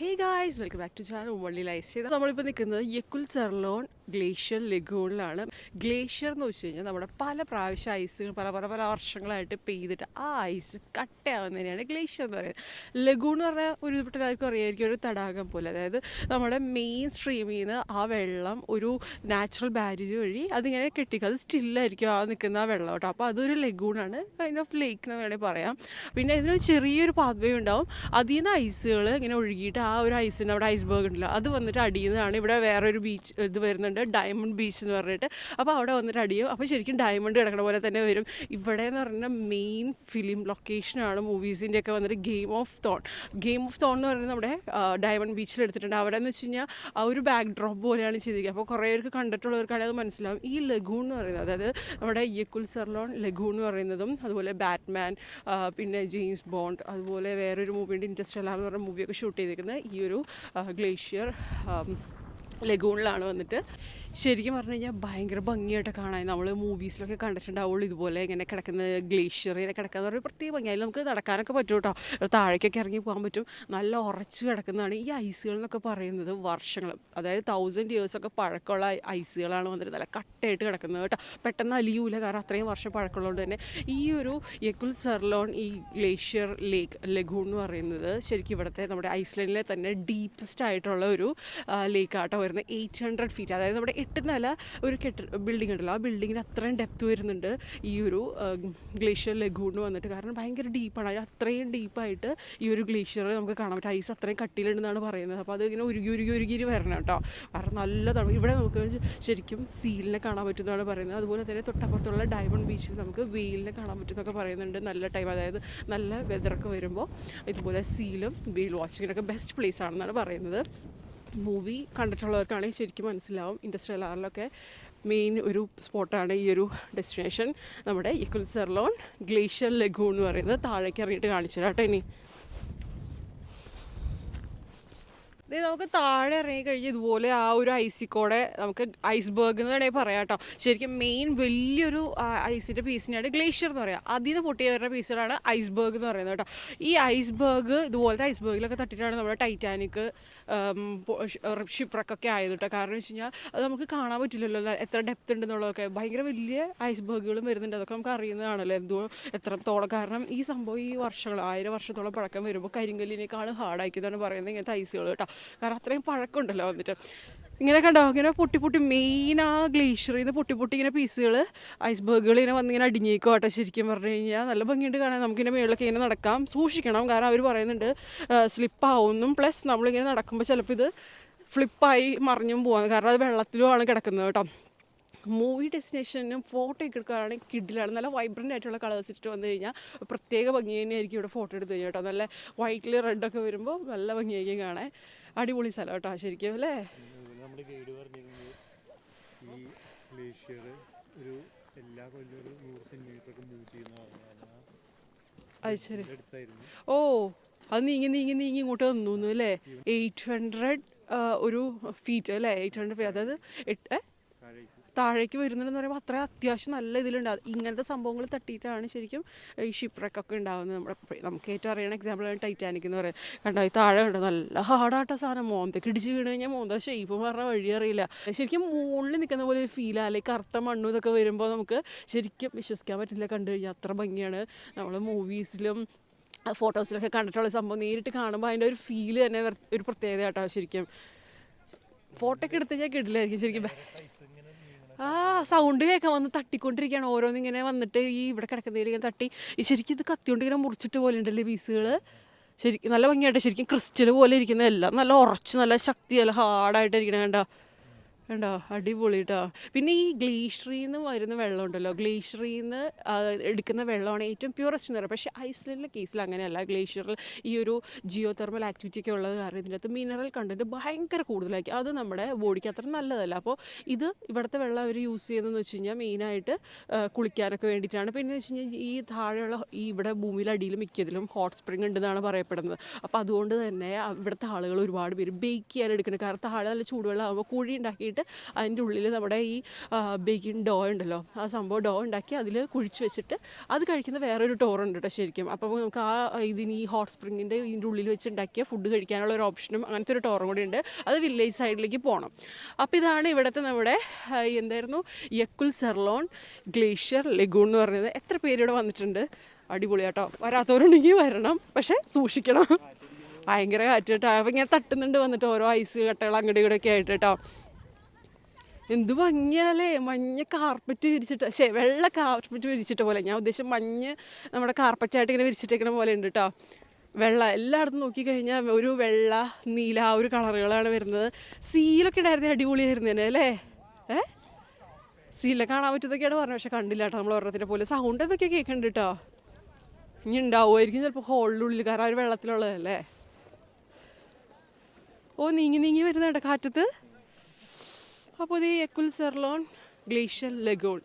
Hey guys welcome back to channel Valli life ചെയ്ത് നമ്മളിപ്പോൾ നിൽക്കുന്നത് യക്കുൽ സെർലോൺ ഗ്ലേഷ്യർ ലഗൂണിലാണ്. ഗ്ലേഷ്യർ എന്ന് വെച്ച് കഴിഞ്ഞാൽ നമ്മുടെ പല പ്രാവശ്യം ഐസുകൾ പല വർഷങ്ങളായിട്ട് പെയ്തിട്ട് ആ ഐസ് കട്ടയാവുന്നതിനെയാണ് ഗ്ലേഷ്യർ എന്ന് പറയുന്നത്. ലഗൂൺ എന്ന് പറഞ്ഞാൽ ഒരുപാട് എല്ലാവർക്കും അറിയായിരിക്കും, ഒരു തടാകം പോലെ. അതായത് നമ്മുടെ മെയിൻ സ്ട്രീമിൽ നിന്ന് ആ വെള്ളം ഒരു നാച്ചുറൽ ബാരിയർ വഴി അതിങ്ങനെ കെട്ടിക്കുക, അത് സ്റ്റില്ലായിരിക്കും ആ നിൽക്കുന്ന ആ വെള്ളം കേട്ടോ. അപ്പോൾ അതൊരു ലഗൂണാണ്, കൈൻഡ് ഓഫ് ലേക്ക് എന്ന് വേണമെങ്കിൽ പറയാം. പിന്നെ ഇതിനൊരു ചെറിയൊരു പാത്വേ ഉണ്ടാവും, അതിൽ നിന്ന് ഐസുകൾ ഇങ്ങനെ ഒഴുകിയിട്ട് ആ ഒരു ഐസിന് അവിടെ ഐസ്ബർഗ് ഉണ്ടല്ലോ അത് വന്നിട്ട് അടിയുന്നതാണ്. ഇവിടെ വേറൊരു ബീച്ച് ഇത് വരുന്നുണ്ട്, ഡയമണ്ട് ബീച്ച് എന്ന് പറഞ്ഞിട്ട്. അപ്പോൾ അവിടെ വന്നിട്ട് അടിയും. അപ്പോൾ ശരിക്കും ഡയമണ്ട് കിടക്കുന്ന പോലെ തന്നെ വരും. ഇവിടെ എന്ന് പറഞ്ഞാൽ മെയിൻ ഫിലിം ലൊക്കേഷനാണ് മൂവീസിൻ്റെ ഒക്കെ വന്നിട്ട് ഗെയിം ഓഫ് തോൺ എന്ന് പറയുന്നത് നമ്മുടെ ഡയമണ്ട് ബീച്ചിൽ എടുത്തിട്ടുണ്ട്. അവിടെ എന്ന് വെച്ച് കഴിഞ്ഞാൽ ആ ഒരു ബാക്ക് ഡ്രോപ്പ് പോലെയാണ് ചെയ്തിരിക്കുക. അപ്പോൾ കുറേ പേർക്ക് കണ്ടിട്ടുള്ളവർക്കാണെങ്കിൽ അത് മനസ്സിലാവും. ഈ ലഗൂൺ എന്ന് പറയുന്നത്, അതായത് നമ്മുടെ യക്കുൽ സെർലോൺ ലഗൂൺ എന്ന് പറയുന്നതും അതുപോലെ ബാറ്റ്മാൻ, പിന്നെ ജെയിംസ് ബോണ്ട്, അതുപോലെ വേറൊരു മൂവിയുണ്ട് ഇൻറ്റർസ്റ്റെല്ലാർ എന്ന് പറഞ്ഞ മൂവിയൊക്കെ ഷൂട്ട് ചെയ്തിരിക്കുന്നത് ഈ ഒരു ഗ്ലേഷ്യർ ലഗൂണിലാണ് വന്നിട്ട്. ശരിക്കും പറഞ്ഞു കഴിഞ്ഞാൽ ഭയങ്കര ഭംഗിയായിട്ട് കാണാൻ. നമ്മൾ മൂവീസിലൊക്കെ കണ്ടിട്ടുണ്ടാവുള്ളൂ ഇതുപോലെ ഇങ്ങനെ കിടക്കുന്ന ഗ്ലേഷ്യർ ഇങ്ങനെ കിടക്കുന്ന ഒരു പ്രത്യേക ഭംഗി. അതിൽ നമുക്ക് നടക്കാനൊക്കെ പറ്റും കേട്ടോ, താഴേക്കൊക്കെ ഇറങ്ങി പോകാൻ പറ്റും. നല്ല ഉറച്ച് കിടക്കുന്നതാണ് ഈ ഐസുകൾ എന്നൊക്കെ പറയുന്നത്. വർഷങ്ങൾ, അതായത് 1000 years പഴക്കമുള്ള ഐസുകളാണ് വന്നിട്ട് നല്ല കട്ടയായിട്ട് കിടക്കുന്നത് കേട്ടോ. പെട്ടെന്ന് അലിയൂല, കാരണം അത്രയും വർഷം പഴക്കമുള്ളതുകൊണ്ട് തന്നെ. ഈ ഒരു യക്കുൽ സെർലോൺ ഈ ഗ്ലേഷ്യർ ലഗൂൺ എന്ന് പറയുന്നത് ശരിക്കും ഇവിടുത്തെ നമ്മുടെ ഐസ്ലൻഡിലെ തന്നെ ഡീപ്പസ്റ്റ് ആയിട്ടുള്ള ഒരു ലേക്കാട്ടോ വരുന്നത്. 800 feet, അതായത് നമ്മുടെ 8 നില ഒരു ബിൽഡിംഗ് ഉണ്ടല്ലോ, ആ ബിൽഡിങ്ങിന് അത്രയും ഡെപ്ത് വരുന്നുണ്ട് ഈ ഒരു ഗ്ലേഷ്യർ ലഗൂൺ വന്നിട്ട്. കാരണം ഭയങ്കര ഡീപ്പാണ്, അത്രയും ഡീപ്പായിട്ട് ഈ ഒരു ഗ്ലേഷ്യർ നമുക്ക് കാണാൻ പറ്റും. ഐസ് അത്രയും കട്ടിയിലുണ്ടെന്നാണ് പറയുന്നത്. അപ്പോൾ അത് ഇങ്ങനെ ഉരുകി വരണം കേട്ടോ. കാരണം നല്ലതാണ്. ഇവിടെ നമുക്ക് ശരിക്കും സീലിനെ കാണാൻ പറ്റുമെന്നാണ് പറയുന്നത്. അതുപോലെ തന്നെ തൊട്ടപ്പുറത്തുള്ള ഡയമണ്ട് ബീച്ചിൽ നമുക്ക് വെയിലിനെ കാണാൻ പറ്റുമെന്നൊക്കെ പറയുന്നുണ്ട്. നല്ല ടൈം, അതായത് നല്ല വെതറൊക്കെ വരുമ്പോൾ ഇതുപോലെ സീലും വെയിൽ വാച്ചിങ്ങിനൊക്കെ ബെസ്റ്റ് പ്ലേസ് ആണെന്നാണ് പറയുന്നത്. മൂവി കണ്ടിട്ടുള്ളവർക്കാണെങ്കിൽ ശരിക്കും മനസ്സിലാവും. ഇൻറ്റർസ്റ്റെല്ലാറിലൊക്കെ മെയിൻ ഒരു സ്പോട്ടാണ് ഈ ഒരു ഡെസ്റ്റിനേഷൻ, നമ്മുടെ യക്കുൽ സെർലോൺ ഗ്ലേഷ്യർ ലഗൂൺ എന്ന് പറയുന്നത്. താഴേക്ക് ഇറങ്ങിയിട്ട് കാണിച്ചു തരാം കേട്ടോ. ഇനി നമുക്ക് താഴെ ഇറങ്ങി കഴിഞ്ഞ് ഇതുപോലെ ആ ഒരു ഐസിക്കോടെ നമുക്ക് ഐസ്ബർഗ് എന്ന് വേണമെങ്കിൽ പറയാം കേട്ടോ. ശരിക്കും മെയിൻ വലിയൊരു ഐസിൻ്റെ പീസിനെയാണ് ഗ്ലേഷ്യർ എന്ന് പറയുക. അതിൽ നിന്ന് പൊട്ടി വരുന്ന പീസുകളാണ് ഐസ്ബർഗ് എന്ന് പറയുന്നത് കേട്ടോ. ഈ ഐസ്ബർഗ് ഇതുപോലത്തെ ഐസ്ബർഗിലൊക്കെ തട്ടിയിട്ടാണ് നമ്മുടെ ടൈറ്റാനിക് ഷിപ്രക്കൊക്കെ ആയത് കേട്ടോ. കാരണം വെച്ച് കഴിഞ്ഞാൽ അത് നമുക്ക് കാണാൻ പറ്റില്ലല്ലോ എത്ര ഡെപ്ത് ഉണ്ടെന്നുള്ളതൊക്കെ. ഭയങ്കര വലിയ ഐസ്ബർഗുകളും വരുന്നുണ്ട്, അതൊക്കെ നമുക്ക് അറിയുന്നതാണല്ലോ എത്രത്തോളം. കാരണം ഈ സംഭവം ഈ വർഷങ്ങൾ 1000 വർഷത്തോളം പഴക്കം വരുമ്പോൾ കരിങ്കല്ലിനേക്കാളും ഹാർഡായിക്കുന്നതാണ് പറയുന്നത് ഇങ്ങനത്തെ ഐസുകൾ കേട്ടോ. കാരണം അത്രയും പഴക്കമുണ്ടല്ലോ വന്നിട്ട്. ഇങ്ങനെ കണ്ടോ, ഇങ്ങനെ പൊട്ടി മെയിൻ ആ ഗ്ലേഷ്യറിൽ നിന്ന് പൊട്ടി ഇങ്ങനെ പീസുകൾ ഐസ്ബർഗുകൾ ഇങ്ങനെ വന്നിങ്ങനെ അടിഞ്ഞേക്കും കേട്ടോ. ശരിക്കും പറഞ്ഞു കഴിഞ്ഞാൽ നല്ല ഭംഗിയുണ്ട് കാണാൻ. നമുക്കിങ്ങനെ മുകളിലൊക്കെ ഇങ്ങനെ നടക്കാം, സൂക്ഷിക്കണം. കാരണം അവർ പറയുന്നുണ്ട് സ്ലിപ്പാവുന്നും, പ്ലസ് നമ്മളിങ്ങനെ നടക്കുമ്പോൾ ചിലപ്പോൾ ഇത് ഫ്ലിപ്പായി മറിഞ്ഞും പോകാം. കാരണം അത് വെള്ളത്തിലുമാണ് കിടക്കുന്നത് കേട്ടോ. മൂവി ഡെസ്റ്റിനേഷനും ഫോട്ടോ ഒക്കെ എടുക്കുകയാണെങ്കിൽ കിഡിലാണ്. നല്ല വൈബ്രൻ്റ് ആയിട്ടുള്ള കളേഴ്സ് ഇട്ട് വന്നു കഴിഞ്ഞാൽ പ്രത്യേക ഭംഗി തന്നെയായിരിക്കും ഇവിടെ ഫോട്ടോ എടുത്ത് കഴിഞ്ഞാൽ കേട്ടോ. നല്ല വൈറ്റിൽ റെഡൊക്കെ വരുമ്പോൾ നല്ല ഭംഗിയായിരിക്കും കാണാൻ. അടിപൊളി സ്ഥലം കേട്ടോ ശരിക്കും അല്ലേ. നമ്മുടെ ഗൈഡ് പറഞ്ഞിരുന്നത് ഈ ഗ്ലേഷ്യർ ഒരു എല്ലാ കൊല്ലം ഒരു 100 സെൻറ്റിമീറ്ററൊക്കെ മൂവ് ചെയ്യുന്ന. അത് ശരി. ഓ, അത് നീങ്ങി ഇങ്ങോട്ട് വന്നു അല്ലേ. 800 ഒരു ഫീറ്റ് അല്ലേ, 800 ഫീറ്റ്, അതായത് താഴേക്ക് വരുന്നുണ്ടെന്ന് പറയുമ്പോൾ അത്ര അത്യാവശ്യം നല്ല ഇതിലുണ്ട്. ഇങ്ങനത്തെ സംഭവങ്ങൾ തട്ടിയിട്ടാണ് ശരിക്കും ഈ ഷിപ്രക്കൊക്കെ ഉണ്ടാകുന്നത്. നമുക്ക് ഏറ്റവും അറിയണ എക്സാമ്പിളാണ് ടൈറ്റാനിക് എന്ന് പറയുന്നത്. കണ്ടോ, ഈ താഴെ കണ്ടോ നല്ല ഹാർഡായിട്ട സാധനം. മോന്തയ്ക്ക് ഇടിച്ച് വീണ് കഴിഞ്ഞാൽ മോന്ത ഷേപ്പ് പറഞ്ഞ വഴി അറിയില്ല. ശരിക്കും മുകളിൽ നിൽക്കുന്ന പോലെ ഒരു ഫീലാണ്. അല്ലെങ്കിൽ കറുത്ത മണ്ണും ഇതൊക്കെ വരുമ്പോൾ നമുക്ക് ശരിക്കും വിശ്വസിക്കാൻ പറ്റില്ല കണ്ടു കഴിഞ്ഞാൽ. അത്ര ഭംഗിയാണ്. നമ്മൾ മൂവീസിലും ഫോട്ടോസിലൊക്കെ കണ്ടിട്ടുള്ള സംഭവം നേരിട്ട് കാണുമ്പോൾ അതിൻ്റെ ഒരു ഫീല് തന്നെ ഒരു പ്രത്യേകത കേട്ടോ. ശരിക്കും ഫോട്ടോ ഒക്കെ എടുത്ത് കഴിഞ്ഞാൽ കിടിലായിരിക്കും ശരിക്കും. സൗണ്ട് കേൾക്കാൻ വന്ന് തട്ടിക്കൊണ്ടിരിക്കുകയാണ് ഓരോന്നിങ്ങനെ വന്നിട്ട് ഈ ഇവിടെ കിടക്കുന്നതിൽ ഇങ്ങനെ തട്ടി. ശരിക്കും ഇത് കത്തിയോണ്ട് ഇങ്ങനെ മുറിച്ചിട്ട് പോലെ ഉണ്ടല്ലേ പീസുകൾ. ശരിക്കും നല്ല ഭംഗിയായിട്ട് ശരിക്കും ക്രിസ്റ്റൽ പോലെ ഇരിക്കുന്നതെല്ലാം നല്ല ഉറച്ച് നല്ല ശക്തി നല്ല ഹാർഡായിട്ട് ഇരിക്കണ കണ്ടോ. അടിപൊളി കേട്ടോ. പിന്നെ ഈ ഗ്ലേഷ്യറിൽ നിന്ന് വരുന്ന വെള്ളം ഉണ്ടല്ലോ, ഗ്ലേഷ്യറിൽ നിന്ന് എടുക്കുന്ന വെള്ളമാണ് ഏറ്റവും പ്യൂറസ്റ്റ് എന്ന് പറയുന്നത്. പക്ഷേ ഐസ്ലൻഡിലെ കേസിൽ അങ്ങനെയല്ല. ഗ്ലേഷ്യറിൽ ഈ ഒരു ജിയോ തെർമൽ ആക്ടിവിറ്റി ഒക്കെ ഉള്ളത് കാരണം ഇതിൻ്റെ അകത്ത് മിനറൽ കണ്ടൻറ്റ് ഭയങ്കര കൂടുതലായിരിക്കും. അത് നമ്മുടെ ബോഡിക്ക് അത്ര നല്ലതല്ല. അപ്പോൾ ഇത് ഇവിടുത്തെ വെള്ളം അവർ യൂസ് ചെയ്യുന്നതെന്ന് വെച്ച് കഴിഞ്ഞാൽ മെയിനായിട്ട് കുളിക്കാനൊക്കെ വേണ്ടിയിട്ടാണ്. പിന്നെ വെച്ച് കഴിഞ്ഞാൽ ഈ താഴെയുള്ള ഈ ഇവിടെ ഭൂമിയിലെ അടിയിൽ മിക്കതിലും ഹോട്ട് സ്പ്രിങ് ഉണ്ടെന്നാണ് പറയപ്പെടുന്നത്. അപ്പോൾ അതുകൊണ്ട് തന്നെ ഇവിടുത്തെ ആളുകൾ ഒരുപാട് പേര് ബേക്ക് ചെയ്യാൻ എടുക്കുന്നത്. കാരണം താഴെ നല്ല ചൂടുവെള്ളം ആകുമ്പോൾ കുഴി ഉണ്ടാക്കിയിട്ട് വെച്ചിട്ട് അതിൻ്റെ ഉള്ളിൽ നമ്മുടെ ഈ ബേക്കിംഗ് ഡോ ഉണ്ടല്ലോ, ആ സംഭവം ഡോ ഉണ്ടാക്കി അതിൽ കുഴിച്ച് വെച്ചിട്ട് അത് കഴിക്കുന്ന വേറൊരു ടൂറുണ്ട് കേട്ടോ ശരിക്കും. അപ്പോൾ നമുക്ക് ഇതിന് ഈ ഹോട്ട് സ്പ്രിങ്ങിൻ്റെ ഇതിൻ്റെ ഉള്ളിൽ വെച്ച് ഉണ്ടാക്കിയ ഫുഡ് കഴിക്കാനുള്ള ഒരു ഓപ്ഷനും അങ്ങനത്തെ ഒരു ടൂറും കൂടി ഉണ്ട്. അത് വില്ലേജ് സൈഡിലേക്ക് പോകണം. അപ്പോൾ ഇതാണ് ഇവിടുത്തെ നമ്മുടെ എന്തായിരുന്നു യക്കുൽ സെർലോൺ ഗ്ലേഷ്യർ ലഗൂൺ എന്ന് പറയുന്നത്. എത്ര പേര് ഇവിടെ വന്നിട്ടുണ്ട്? അടിപൊളിയാട്ടോ. വരാത്തവരുണ്ടെങ്കിൽ വരണം, പക്ഷേ സൂക്ഷിക്കണം, ഭയങ്കര കാറ്റ് കേട്ടോ. അപ്പോൾ ഇങ്ങനെ തട്ടുന്നുണ്ട് വന്നിട്ട് ഓരോ ഐസ് കട്ടകൾ അങ്ങോട്ട് ഇവിടെയൊക്കെ ആയിട്ട് കേട്ടോ. എന്ത് ഭംഗിയാലേ, മഞ്ഞ കാർപ്പറ്റ് വിരിച്ചിട്ട്, വെള്ള കാർപ്പറ്റ് വിരിച്ചിട്ട് പോലെ, ഞാൻ ഉദ്ദേശിച്ച മഞ്ഞ് നമ്മുടെ കാർപ്പറ്റായിട്ട് ഇങ്ങനെ വിരിച്ചിട്ടേക്കണ പോലെ ഉണ്ട് കേട്ടോ. വെള്ള എല്ലായിടത്തും നോക്കിക്കഴിഞ്ഞാൽ ഒരു വെള്ള നീല ആ ഒരു കളറുകളാണ് വരുന്നത്. സീലൊക്കെ ഉണ്ടായിരുന്നേ അടിപൊളിയായിരുന്നേനെ അല്ലേ? സീല കാണാൻ പറ്റുന്നതൊക്കെയാണ് പറഞ്ഞത്, പക്ഷെ കണ്ടില്ല കേട്ടോ നമ്മൾ ഒരെണ്ണത്തിൻ്റെ പോലെ. സൗണ്ട് ഇതൊക്കെ കേൾക്കുന്നുണ്ട് കേട്ടോ. ഇനി ഉണ്ടാവുമായിരിക്കും ചിലപ്പോൾ ഹോളിനുള്ളിൽ, കാരണം അവർ വെള്ളത്തിലുള്ളതല്ലേ. ഓ നീങ്ങി നീങ്ങി വരുന്നുണ്ട് കാറ്റത്ത്. അപ്പോൾ ഇത് യക്കുൽ സെർലോൺ ഗ്ലേഷ്യർ ലഗൂൺ.